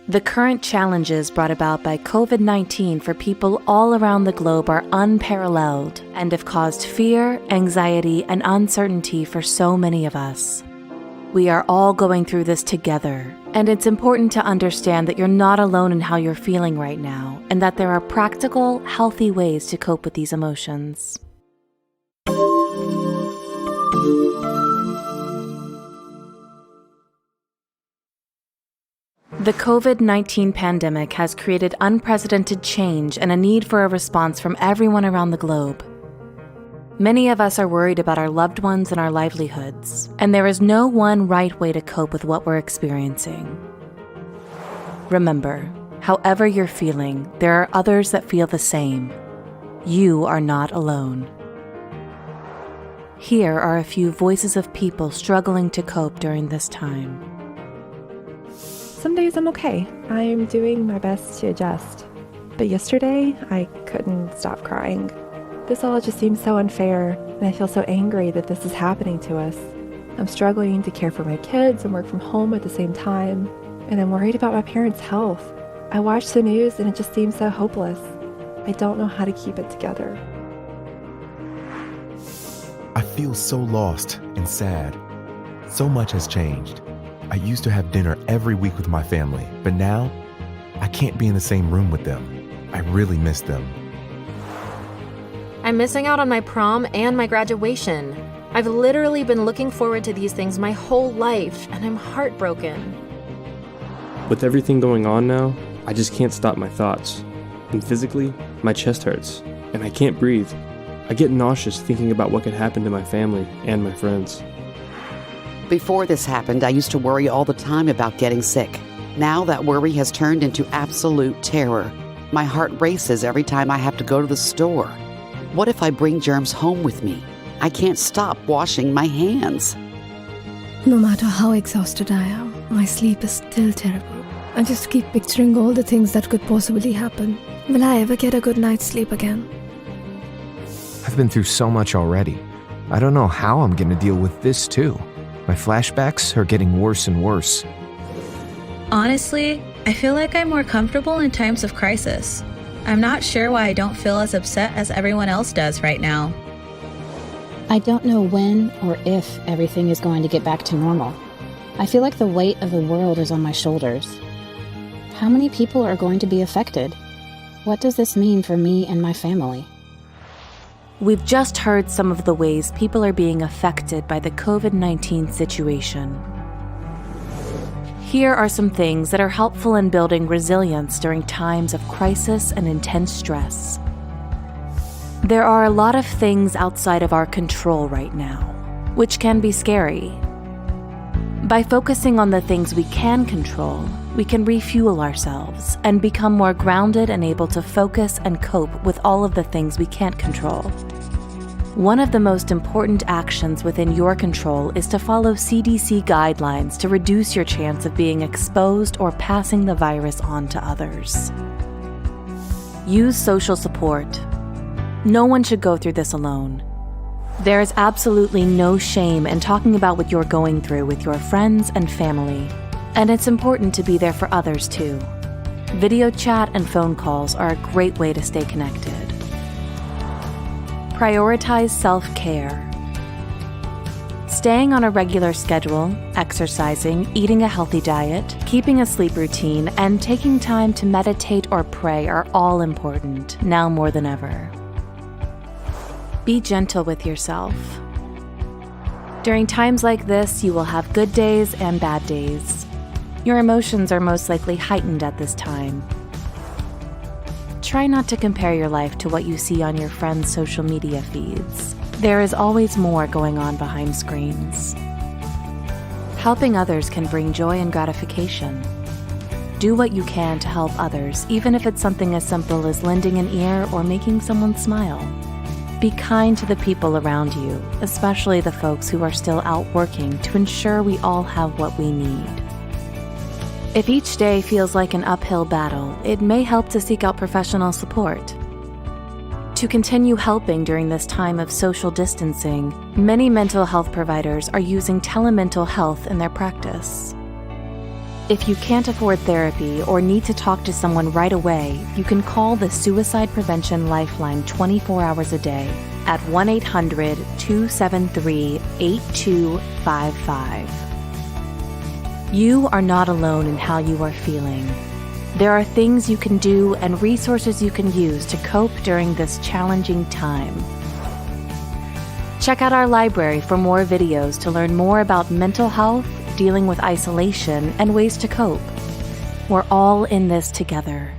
The current challenges brought about by COVID-19 for people all around the globe are unparalleled and have caused fear, anxiety, and uncertainty for so many of us. We are all going through this together, and it's important to understand that you're not alone in how you're feeling right now, and that there are practical, healthy ways to cope with these emotions. The COVID-19 pandemic has created unprecedented change and a need for a response from everyone around the globe. Many of us are worried about our loved ones and our livelihoods, and there is no one right way to cope with what we're experiencing. Remember, however you're feeling, there are others that feel the same. You are not alone. Here are a few voices of people struggling to cope during this time. Some days I'm okay. I'm doing my best to adjust. But yesterday, I couldn't stop crying. This all just seems so unfair, and I feel so angry that this is happening to us. I'm struggling to care for my kids and work from home at the same time, and I'm worried about my parents' health. I watch the news and it just seems so hopeless. I don't know how to keep it together. I feel so lost and sad. So much has changed. I used to have dinner every week with my family, but now I can't be in the same room with them. I really miss them. I'm missing out on my prom and my graduation. I've literally been looking forward to these things my whole life, and I'm heartbroken. With everything going on now, I just can't stop my thoughts. And physically, my chest hurts, and I can't breathe. I get nauseous thinking about what could happen to my family and my friends. Before this happened, I used to worry all the time about getting sick. Now that worry has turned into absolute terror. My heart races every time I have to go to the store. What if I bring germs home with me? I can't stop washing my hands. No matter how exhausted I am, my sleep is still terrible. I just keep picturing all the things that could possibly happen. Will I ever get a good night's sleep again? I've been through so much already. I don't know how I'm going to deal with this too. My flashbacks are getting worse and worse. Honestly, I feel like I'm more comfortable in times of crisis. I'm not sure why I don't feel as upset as everyone else does right now. I don't know when or if everything is going to get back to normal. I feel like the weight of the world is on my shoulders. How many people are going to be affected? What does this mean for me and my family? We've just heard some of the ways people are being affected by the COVID-19 situation. Here are some things that are helpful in building resilience during times of crisis and intense stress. There are a lot of things outside of our control right now, which can be scary. By focusing on the things we can control, we can refuel ourselves and become more grounded and able to focus and cope with all of the things we can't control. One of the most important actions within your control is to follow CDC guidelines to reduce your chance of being exposed or passing the virus on to others. Use social support. No one should go through this alone. There is absolutely no shame in talking about what you're going through with your friends and family, and it's important to be there for others too. Video chat and phone calls are a great way to stay connected. Prioritize self-care. Staying on a regular schedule, exercising, eating a healthy diet, keeping a sleep routine, and taking time to meditate or pray are all important, now more than ever. Be gentle with yourself. During times like this, you will have good days and bad days. Your emotions are most likely heightened at this time. Try not to compare your life to what you see on your friends' social media feeds. There is always more going on behind screens. Helping others can bring joy and gratification. Do what you can to help others, even if it's something as simple as lending an ear or making someone smile. Be kind to the people around you, especially the folks who are still out working, to ensure we all have what we need. If each day feels like an uphill battle, it may help to seek out professional support. To continue helping during this time of social distancing, many mental health providers are using telemental health in their practice. If you can't afford therapy or need to talk to someone right away, you can call the Suicide Prevention Lifeline 24 hours a day at 1-800-273-8255. You are not alone in how you are feeling. There are things you can do and resources you can use to cope during this challenging time. Check out our library for more videos to learn more about mental health, dealing with isolation, and ways to cope. We're all in this together.